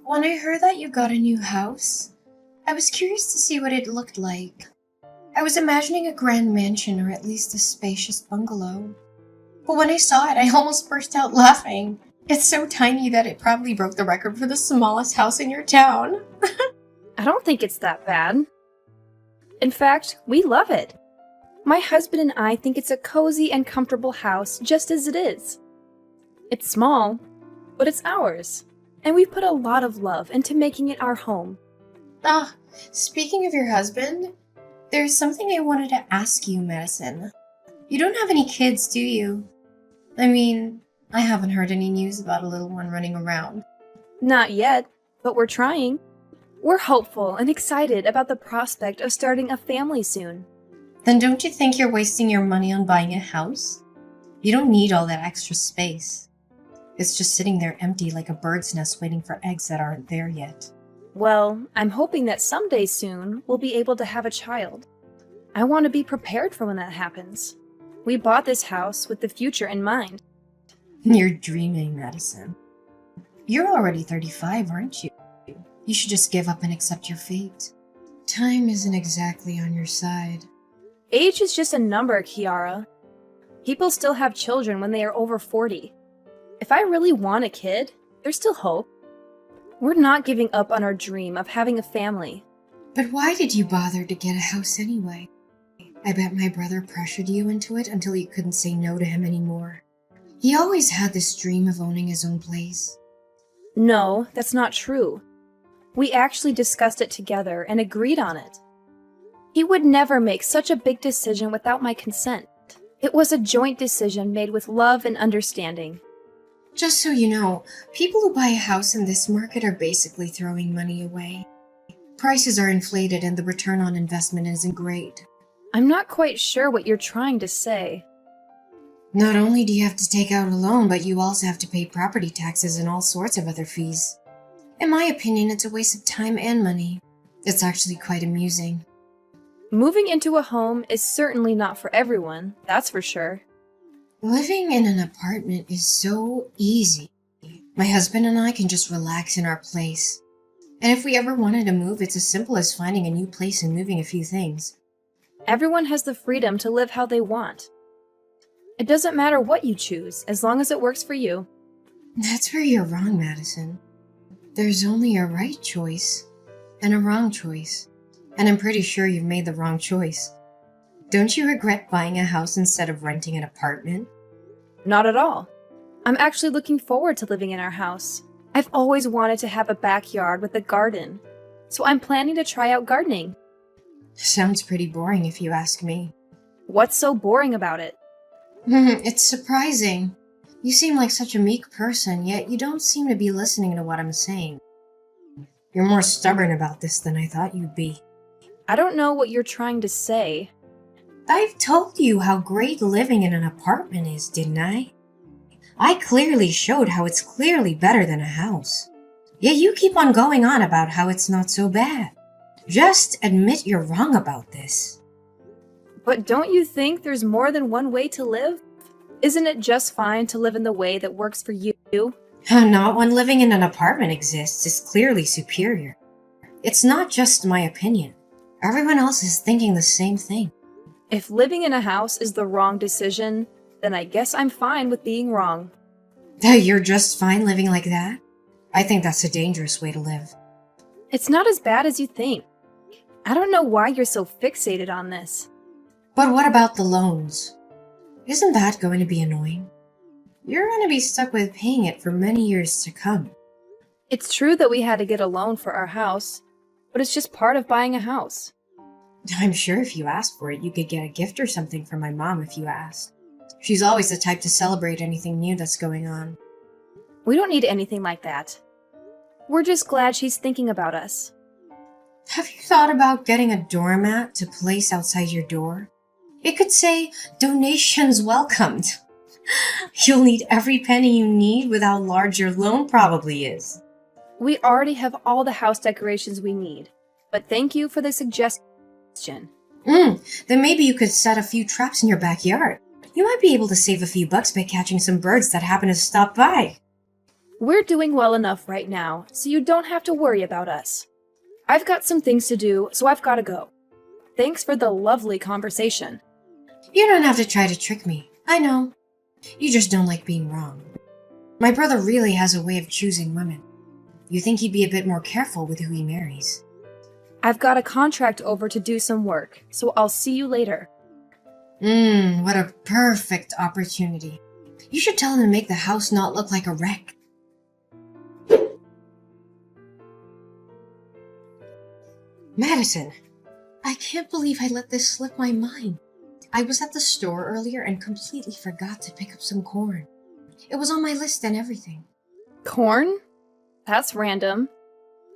When I heard that you got a new house, I was curious to see what it looked like. I was imagining a grand mansion or at least a spacious bungalow. But when I saw it, I almost burst out laughing. It's so tiny that it probably broke the record for the smallest house in your town. I don't think it's that bad. In fact, we love it. My husband and I think it's a cozy and comfortable house just as it is. It's small, but it's ours, and we've put a lot of love into making it our home. Speaking of your husband, there's something I wanted to ask you, Madison. You don't have any kids, do you? I mean, I haven't heard any news about a little one running around. Not yet, but we're trying. We're hopeful and excited about the prospect of starting a family soon. Then don't you think you're wasting your money on buying a house? You don't need all that extra space. It's just sitting there empty like a bird's nest waiting for eggs that aren't there yet. Well, I'm hoping that someday soon we'll be able to have a child. I want to be prepared for when that happens. We bought this house with the future in mind. You're dreaming, Madison. You're already 35, aren't you? You should just give up and accept your fate. Time isn't exactly on your side. Age is just a number, Kiara. People still have children when they are over 40. If I really want a kid, there's still hope. We're not giving up on our dream of having a family. But why did you bother to get a house anyway? I bet my brother pressured you into it until you couldn't say no to him anymore. He always had this dream of owning his own place. No, that's not true. We actually discussed it together and agreed on it. He would never make such a big decision without my consent. It was a joint decision made with love and understanding. Just so you know, people who buy a house in this market are basically throwing money away. Prices are inflated and the return on investment isn't great. I'm not quite sure what you're trying to say. Not only do you have to take out a loan, but you also have to pay property taxes and all sorts of other fees. In my opinion, it's a waste of time and money. It's actually quite amusing. Moving into a home is certainly not for everyone, that's for sure. Living in an apartment is so easy. My husband and I can just relax in our place. And if we ever wanted to move, it's as simple as finding a new place and moving a few things. Everyone has the freedom to live how they want. It doesn't matter what you choose, as long as it works for you. That's where you're wrong, Madison. There's only a right choice and a wrong choice. And I'm pretty sure you've made the wrong choice. Don't you regret buying a house instead of renting an apartment? Not at all. I'm actually looking forward to living in our house. I've always wanted to have a backyard with a garden, so I'm planning to try out gardening. Sounds pretty boring if you ask me. What's so boring about it? It's surprising. You seem like such a meek person, yet you don't seem to be listening to what I'm saying. You're more stubborn about this than I thought you'd be. I don't know what you're trying to say. I've told you how great living in an apartment is, didn't I? I clearly showed how it's clearly better than a house. Yet you keep on going on about how it's not so bad. Just admit you're wrong about this. But don't you think there's more than one way to live? Isn't it just fine to live in the way that works for you? Not when living in an apartment exists is clearly superior. It's not just my opinion. Everyone else is thinking the same thing. If living in a house is the wrong decision, then I guess I'm fine with being wrong. You're just fine living like that? I think that's a dangerous way to live. It's not as bad as you think. I don't know why you're so fixated on this. But what about the loans? Isn't that going to be annoying? You're going to be stuck with paying it for many years to come. It's true that we had to get a loan for our house, but it's just part of buying a house. I'm sure if you asked for it, you could get a gift or something from my mom if you asked. She's always the type to celebrate anything new that's going on. We don't need anything like that. We're just glad she's thinking about us. Have you thought about getting a doormat to place outside your door? It could say, "Donations welcomed." You'll need every penny you need with how large your loan probably is. We already have all the house decorations we need, but thank you for the suggestion. Then maybe you could set a few traps in your backyard. You might be able to save a few bucks by catching some birds that happen to stop by. We're doing well enough right now, so you don't have to worry about us. I've got some things to do, so I've got to go. Thanks for the lovely conversation. You don't have to try to trick me. I know. You just don't like being wrong. My brother really has a way of choosing women. You think he'd be a bit more careful with who he marries. I've got a contract over to do some work, so I'll see you later. What a perfect opportunity. You should tell him to make the house not look like a wreck. Madison, I can't believe I let this slip my mind. I was at the store earlier and completely forgot to pick up some corn. It was on my list and everything. Corn? That's random.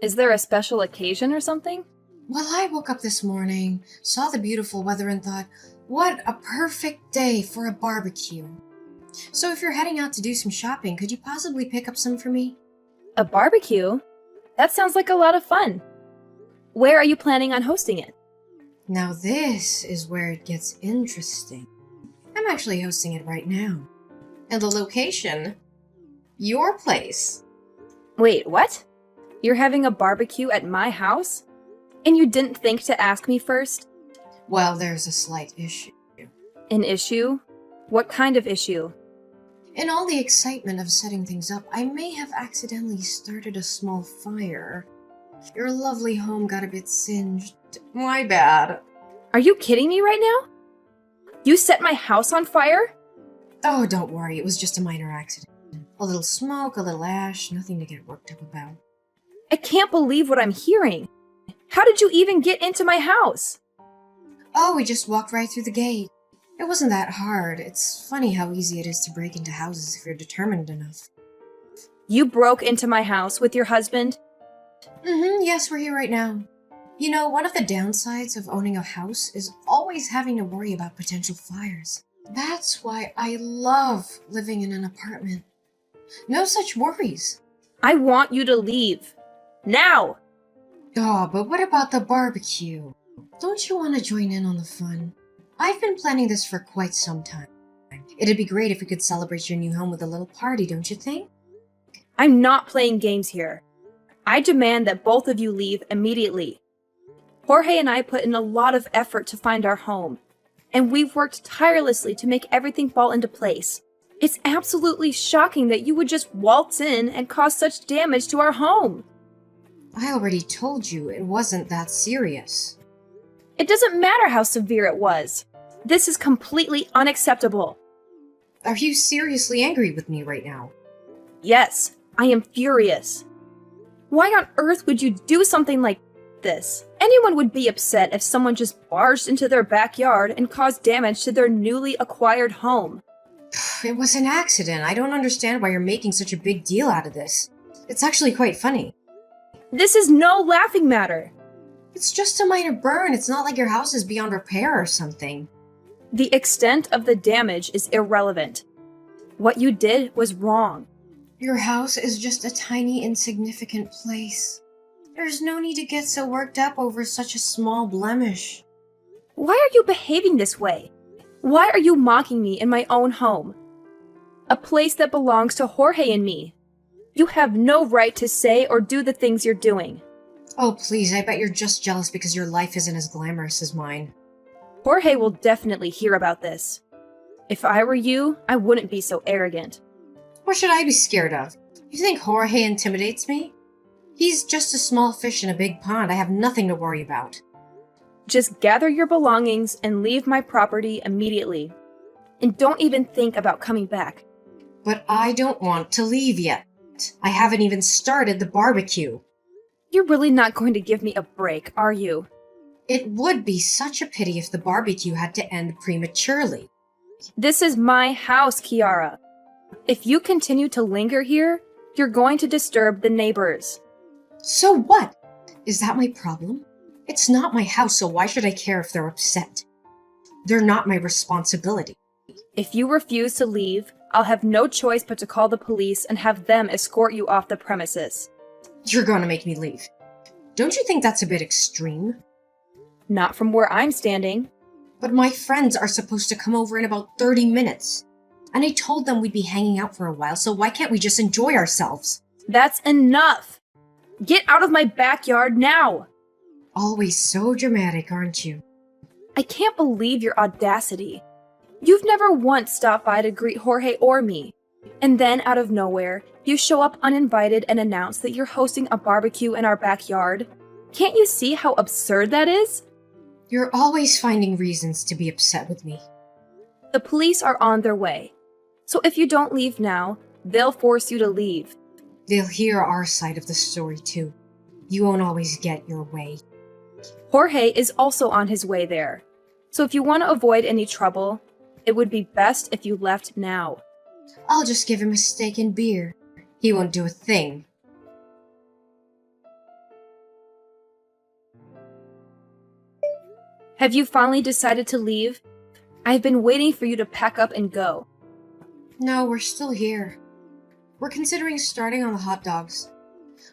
Is there a special occasion or something? Well, I woke up this morning, saw the beautiful weather and thought, what a perfect day for a barbecue. So if you're heading out to do some shopping, could you possibly pick up some for me? A barbecue? That sounds like a lot of fun. Where are you planning on hosting it? Now this is where it gets interesting. I'm actually hosting it right now. And the location? Your place. Wait, what? You're having a barbecue at my house? And you didn't think to ask me first? Well, there's a slight issue. An issue? What kind of issue? In all the excitement of setting things up, I may have accidentally started a small fire. Your lovely home got a bit singed. My bad. Are you kidding me right now? You set my house on fire? Oh, don't worry, it was just a minor accident. A little smoke, a little ash, nothing to get worked up about. I can't believe what I'm hearing. How did you even get into my house? Oh, we just walked right through the gate. It wasn't that hard. It's funny how easy it is to break into houses if you're determined enough. You broke into my house with your husband? Yes, we're here right now. You know, one of the downsides of owning a house is always having to worry about potential fires. That's why I love living in an apartment. No such worries. I want you to leave. Now! Oh, but what about the barbecue? Don't you want to join in on the fun? I've been planning this for quite some time. It'd be great if we could celebrate your new home with a little party, don't you think? I'm not playing games here. I demand that both of you leave immediately. Jorge and I put in a lot of effort to find our home, and we've worked tirelessly to make everything fall into place. It's absolutely shocking that you would just waltz in and cause such damage to our home. I already told you it wasn't that serious. It doesn't matter how severe it was. This is completely unacceptable. Are you seriously angry with me right now? Yes, I am furious. Why on earth would you do something like this? Anyone would be upset if someone just barged into their backyard and caused damage to their newly acquired home. It was an accident. I don't understand why you're making such a big deal out of this. It's actually quite funny. This is no laughing matter. It's just a minor burn. It's not like your house is beyond repair or something. The extent of the damage is irrelevant. What you did was wrong. Your house is just a tiny, insignificant place. There's no need to get so worked up over such a small blemish. Why are you behaving this way? Why are you mocking me in my own home? A place that belongs to Jorge and me. You have no right to say or do the things you're doing. Oh, please, I bet you're just jealous because your life isn't as glamorous as mine. Jorge will definitely hear about this. If I were you, I wouldn't be so arrogant. What should I be scared of? You think Jorge intimidates me? He's just a small fish in a big pond. I have nothing to worry about. Just gather your belongings and leave my property immediately. And don't even think about coming back. But I don't want to leave yet. I haven't even started the barbecue. You're really not going to give me a break, are you? It would be such a pity if the barbecue had to end prematurely. This is my house, Kiara. If you continue to linger here, you're going to disturb the neighbors. So what? Is that my problem? It's not my house, so why should I care if they're upset? They're not my responsibility. If you refuse to leave, I'll have no choice but to call the police and have them escort you off the premises. You're going to make me leave. Don't you think that's a bit extreme? Not from where I'm standing. But my friends are supposed to come over in about 30 minutes. And I told them we'd be hanging out for a while, so why can't we just enjoy ourselves? That's enough! Get out of my backyard now! Always so dramatic, aren't you? I can't believe your audacity. You've never once stopped by to greet Jorge or me. And then, out of nowhere, you show up uninvited and announce that you're hosting a barbecue in our backyard. Can't you see how absurd that is? You're always finding reasons to be upset with me. The police are on their way. So if you don't leave now, they'll force you to leave. They'll hear our side of the story too. You won't always get your way. Jorge is also on his way there. So if you want to avoid any trouble, it would be best if you left now. I'll just give him a steak and beer. He won't do a thing. Have you finally decided to leave? I've been waiting for you to pack up and go. No, we're still here. We're considering starting on the hot dogs.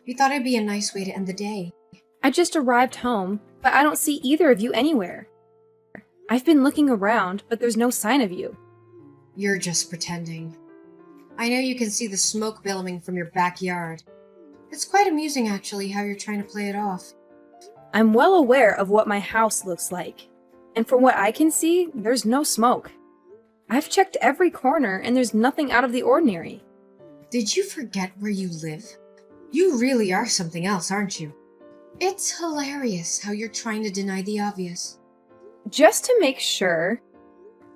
We thought it'd be a nice way to end the day. I just arrived home, but I don't see either of you anywhere. I've been looking around, but there's no sign of you. You're just pretending. I know you can see the smoke billowing from your backyard. It's quite amusing, actually, how you're trying to play it off. I'm well aware of what my house looks like. And from what I can see, there's no smoke. I've checked every corner, and there's nothing out of the ordinary. Did you forget where you live? You really are something else, aren't you? It's hilarious how you're trying to deny the obvious. Just to make sure,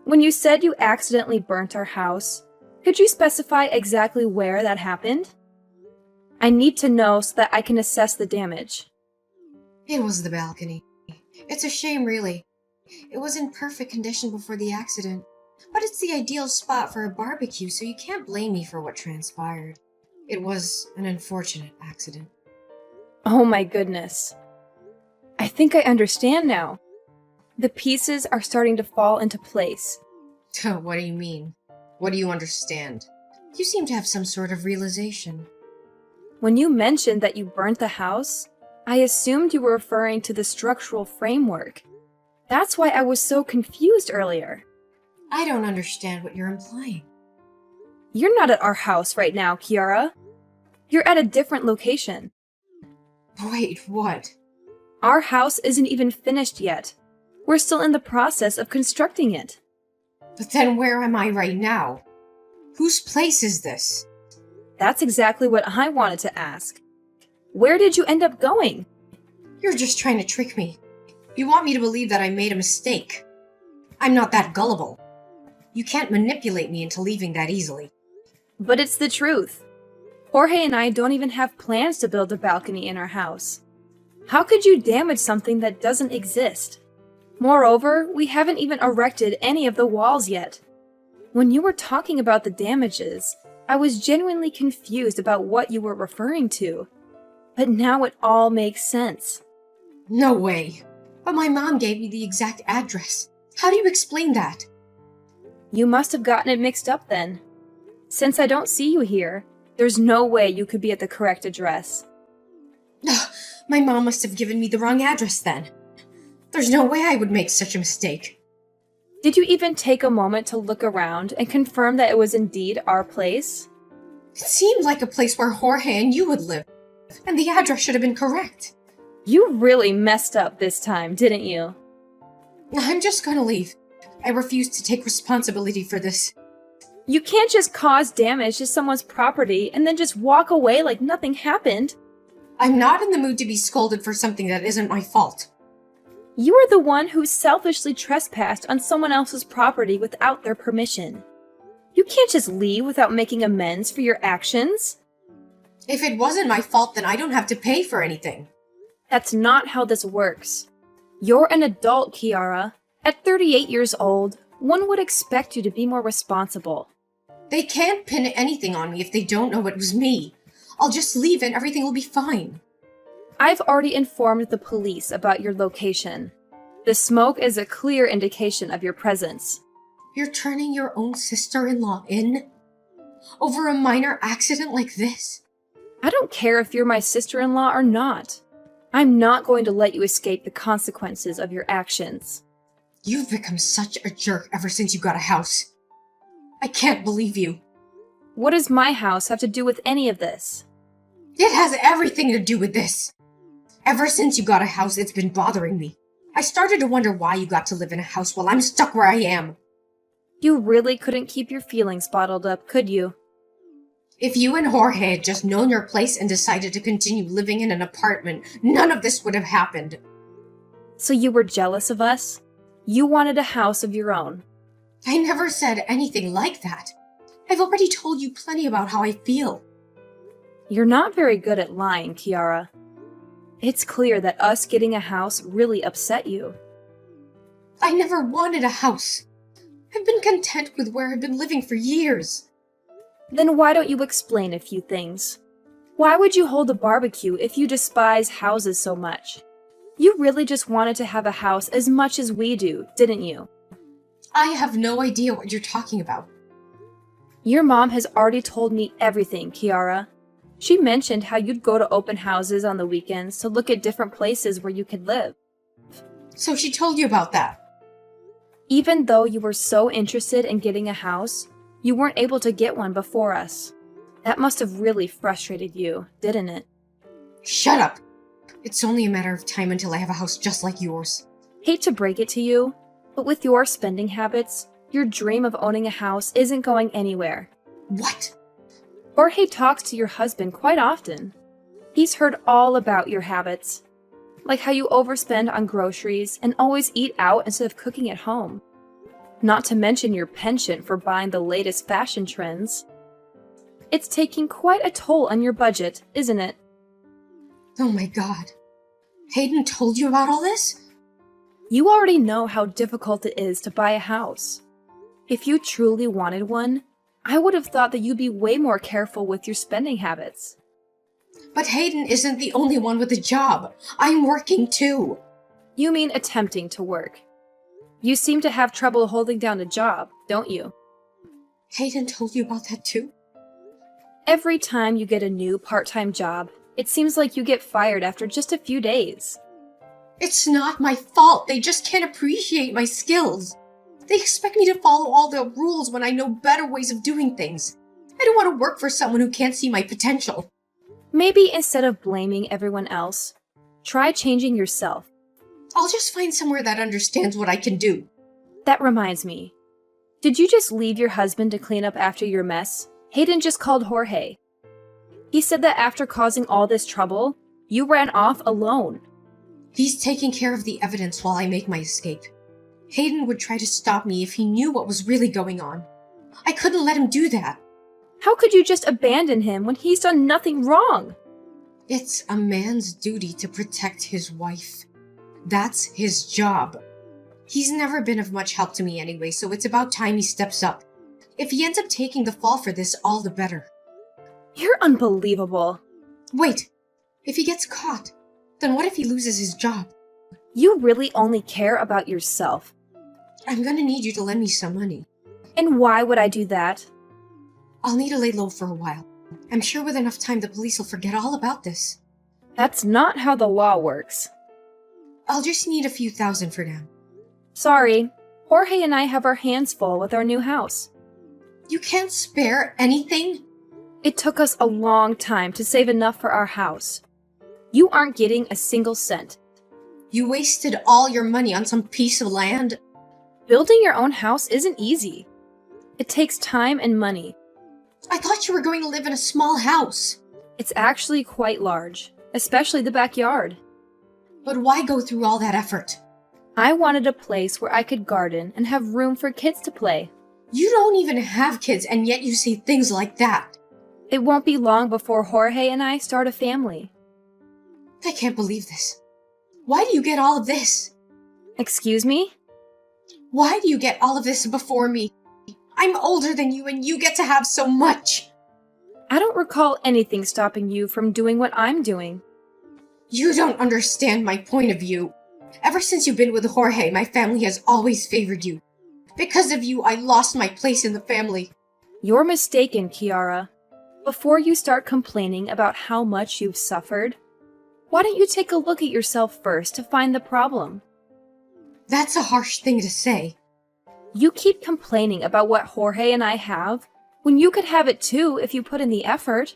when you said you accidentally burnt our house, could you specify exactly where that happened? I need to know so that I can assess the damage. It was the balcony. It's a shame, really. It was in perfect condition before the accident. But it's the ideal spot for a barbecue, so you can't blame me for what transpired. It was an unfortunate accident. Oh my goodness. I think I understand now. The pieces are starting to fall into place. What do you mean? What do you understand? You seem to have some sort of realization. When you mentioned that you burnt the house, I assumed you were referring to the structural framework. That's why I was so confused earlier. I don't understand what you're implying. You're not at our house right now, Kiara. You're at a different location. Wait, what? Our house isn't even finished yet. We're still in the process of constructing it. But then where am I right now? Whose place is this? That's exactly what I wanted to ask. Where did you end up going? You're just trying to trick me. You want me to believe that I made a mistake. I'm not that gullible. You can't manipulate me into leaving that easily. But it's the truth. Jorge and I don't even have plans to build a balcony in our house. How could you damage something that doesn't exist? Moreover, we haven't even erected any of the walls yet. When you were talking about the damages, I was genuinely confused about what you were referring to. But now it all makes sense. No way. But my mom gave me the exact address. How do you explain that? You must have gotten it mixed up then. Since I don't see you here, there's no way you could be at the correct address. My mom must have given me the wrong address then. There's no way I would make such a mistake. Did you even take a moment to look around and confirm that it was indeed our place? It seemed like a place where Jorge and you would live, and the address should have been correct. You really messed up this time, didn't you? I'm just gonna leave. I refuse to take responsibility for this. You can't just cause damage to someone's property and then just walk away like nothing happened. I'm not in the mood to be scolded for something that isn't my fault. You are the one who selfishly trespassed on someone else's property without their permission. You can't just leave without making amends for your actions. If it wasn't my fault, then I don't have to pay for anything. That's not how this works. You're an adult, Kiara. At 38 years old, one would expect you to be more responsible. They can't pin anything on me if they don't know it was me. I'll just leave and everything will be fine. I've already informed the police about your location. The smoke is a clear indication of your presence. You're turning your own sister-in-law in? Over a minor accident like this? I don't care if you're my sister-in-law or not. I'm not going to let you escape the consequences of your actions. You've become such a jerk ever since you got a house. I can't believe you. What does my house have to do with any of this? It has everything to do with this. Ever since you got a house, it's been bothering me. I started to wonder why you got to live in a house while I'm stuck where I am. You really couldn't keep your feelings bottled up, could you? If you and Jorge had just known your place and decided to continue living in an apartment, none of this would have happened. So you were jealous of us? You wanted a house of your own. I never said anything like that. I've already told you plenty about how I feel. You're not very good at lying, Kiara. It's clear that us getting a house really upset you. I never wanted a house. I've been content with where I've been living for years. Then why don't you explain a few things? Why would you hold a barbecue if you despise houses so much? You really just wanted to have a house as much as we do, didn't you? I have no idea what you're talking about. Your mom has already told me everything, Kiara. She mentioned how you'd go to open houses on the weekends to look at different places where you could live. So she told you about that? Even though you were so interested in getting a house, you weren't able to get one before us. That must have really frustrated you, didn't it? Shut up! It's only a matter of time until I have a house just like yours. Hate to break it to you, but with your spending habits, your dream of owning a house isn't going anywhere. What? Jorge talks to your husband quite often. He's heard all about your habits, like how you overspend on groceries and always eat out instead of cooking at home. Not to mention your penchant for buying the latest fashion trends. It's taking quite a toll on your budget, isn't it? Oh my god. Hayden told you about all this? You already know how difficult it is to buy a house. If you truly wanted one, I would have thought that you'd be way more careful with your spending habits. But Hayden isn't the only one with a job. I'm working too. You mean attempting to work. You seem to have trouble holding down a job, don't you? Hayden told you about that too? Every time you get a new part-time job, it seems like you get fired after just a few days. It's not my fault. They just can't appreciate my skills. They expect me to follow all the rules when I know better ways of doing things. I don't want to work for someone who can't see my potential. Maybe instead of blaming everyone else, try changing yourself. I'll just find somewhere that understands what I can do. That reminds me. Did you just leave your husband to clean up after your mess? Hayden just called Jorge. He said that after causing all this trouble, you ran off alone. He's taking care of the evidence while I make my escape. Hayden would try to stop me if he knew what was really going on. I couldn't let him do that. How could you just abandon him when he's done nothing wrong? It's a man's duty to protect his wife. That's his job. He's never been of much help to me anyway, so it's about time he steps up. If he ends up taking the fall for this, all the better. You're unbelievable. Wait, if he gets caught, then what if he loses his job? You really only care about yourself. I'm gonna need you to lend me some money. And why would I do that? I'll need to lay low for a while. I'm sure with enough time the police will forget all about this. That's not how the law works. I'll just need a few thousand for now. Sorry, Jorge and I have our hands full with our new house. You can't spare anything? It took us a long time to save enough for our house. You aren't getting a single cent. You wasted all your money on some piece of land? Building your own house isn't easy. It takes time and money. I thought you were going to live in a small house. It's actually quite large, especially the backyard. But why go through all that effort? I wanted a place where I could garden and have room for kids to play. You don't even have kids, and yet you say things like that. It won't be long before Jorge and I start a family. I can't believe this. Why do you get all of this? Excuse me? Why do you get all of this before me? I'm older than you, and you get to have so much. I don't recall anything stopping you from doing what I'm doing. You don't understand my point of view. Ever since you've been with Jorge, my family has always favored you. Because of you, I lost my place in the family. You're mistaken, Kiara. Before you start complaining about how much you've suffered, why don't you take a look at yourself first to find the problem? That's a harsh thing to say. You keep complaining about what Jorge and I have, when you could have it too if you put in the effort.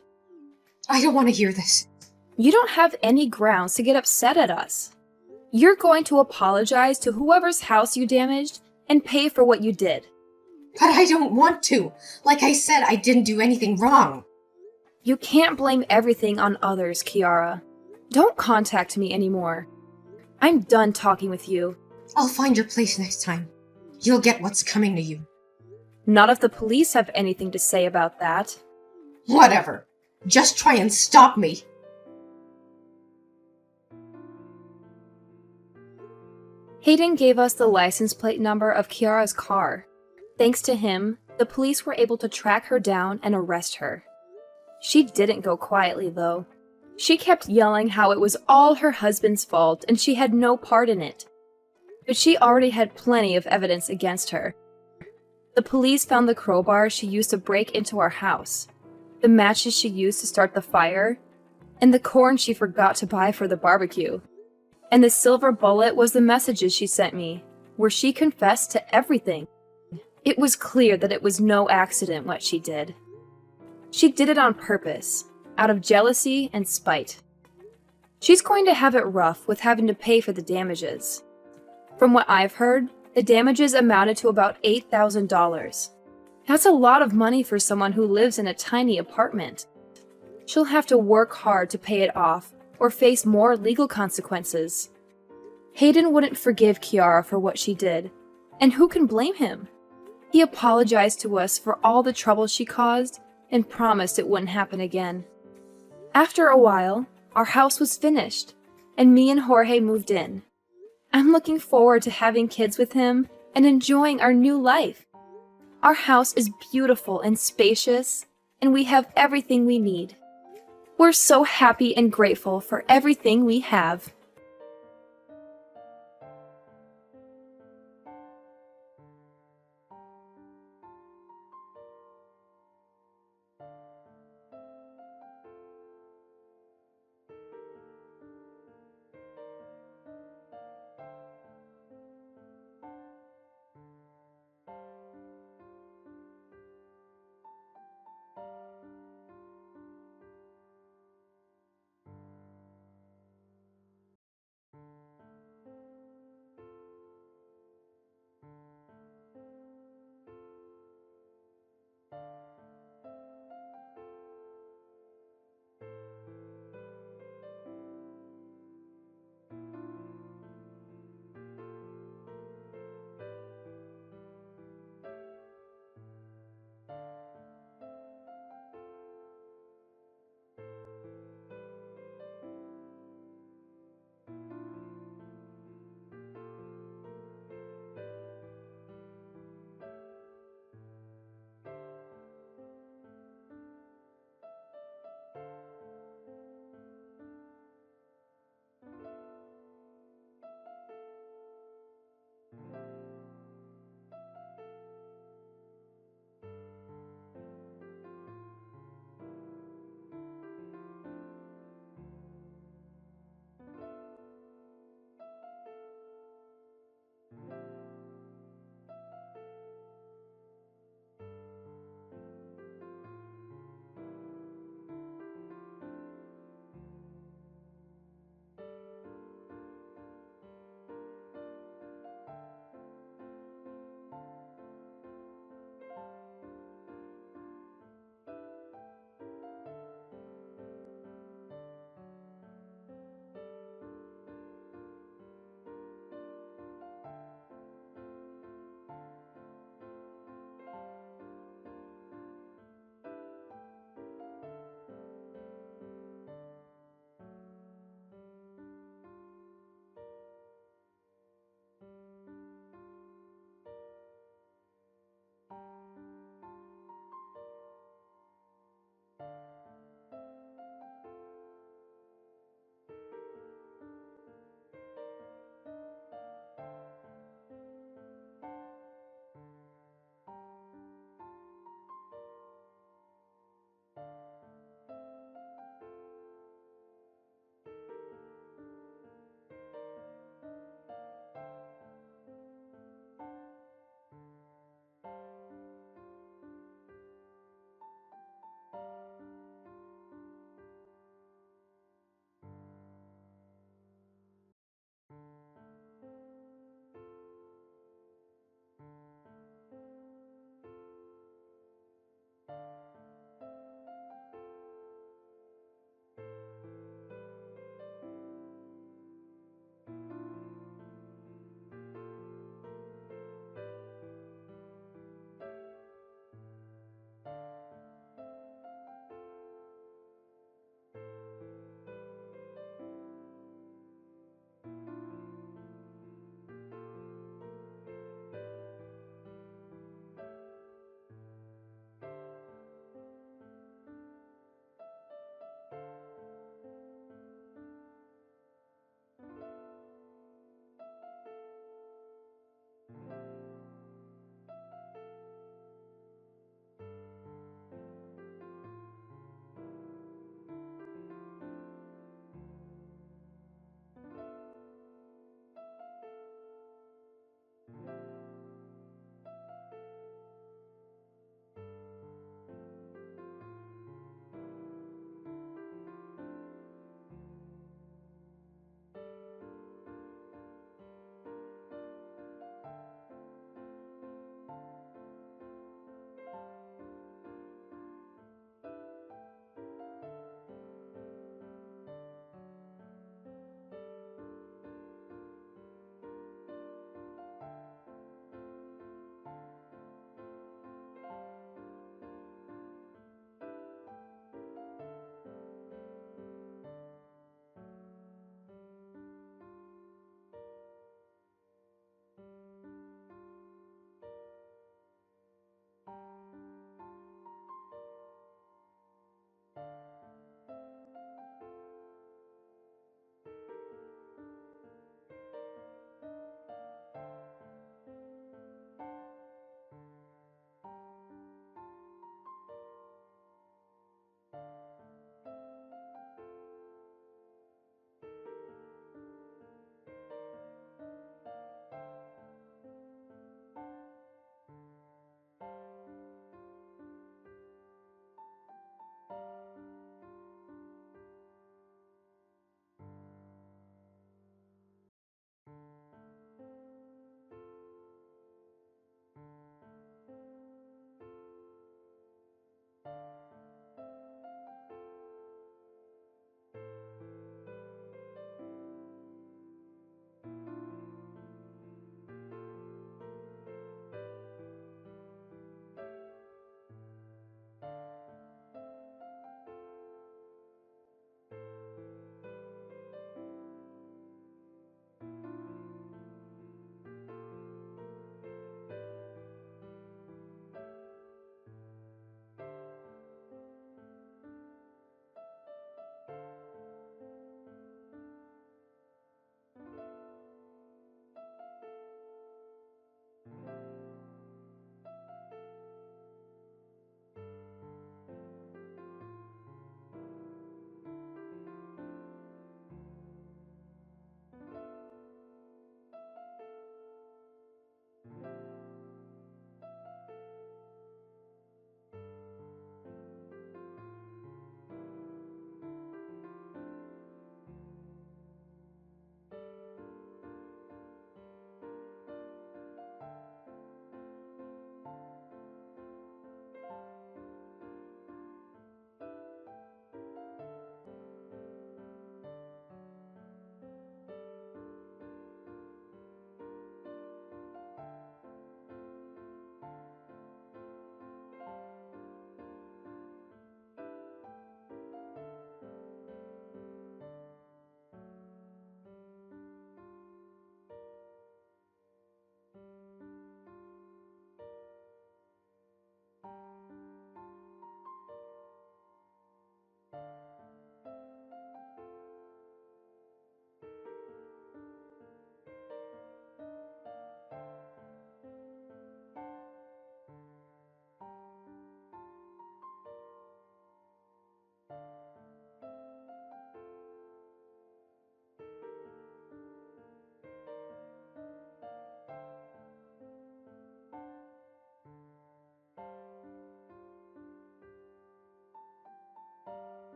I don't want to hear this. You don't have any grounds to get upset at us. You're going to apologize to whoever's house you damaged and pay for what you did. But I don't want to. Like I said, I didn't do anything wrong. You can't blame everything on others, Kiara. Don't contact me anymore. I'm done talking with you. I'll find your place next time. You'll get what's coming to you. Not if the police have anything to say about that. Whatever. Just try and stop me. Hayden gave us the license plate number of Kiara's car. Thanks to him, the police were able to track her down and arrest her. She didn't go quietly, though. She kept yelling how it was all her husband's fault and she had no part in it. But she already had plenty of evidence against her. The police found the crowbar she used to break into our house, the matches she used to start the fire, and the corn she forgot to buy for the barbecue. And the silver bullet was the messages she sent me, where she confessed to everything. It was clear that it was no accident what she did. She did it on purpose, out of jealousy and spite. She's going to have it rough with having to pay for the damages. From what I've heard, the damages amounted to about $8,000. That's a lot of money for someone who lives in a tiny apartment. She'll have to work hard to pay it off, or face more legal consequences. Hayden wouldn't forgive Kiara for what she did, and who can blame him? He apologized to us for all the trouble she caused and promised it wouldn't happen again. After a while, our house was finished, and me and Jorge moved in. I'm looking forward to having kids with him and enjoying our new life. Our house is beautiful and spacious, and we have everything we need. We're so happy and grateful for everything we have.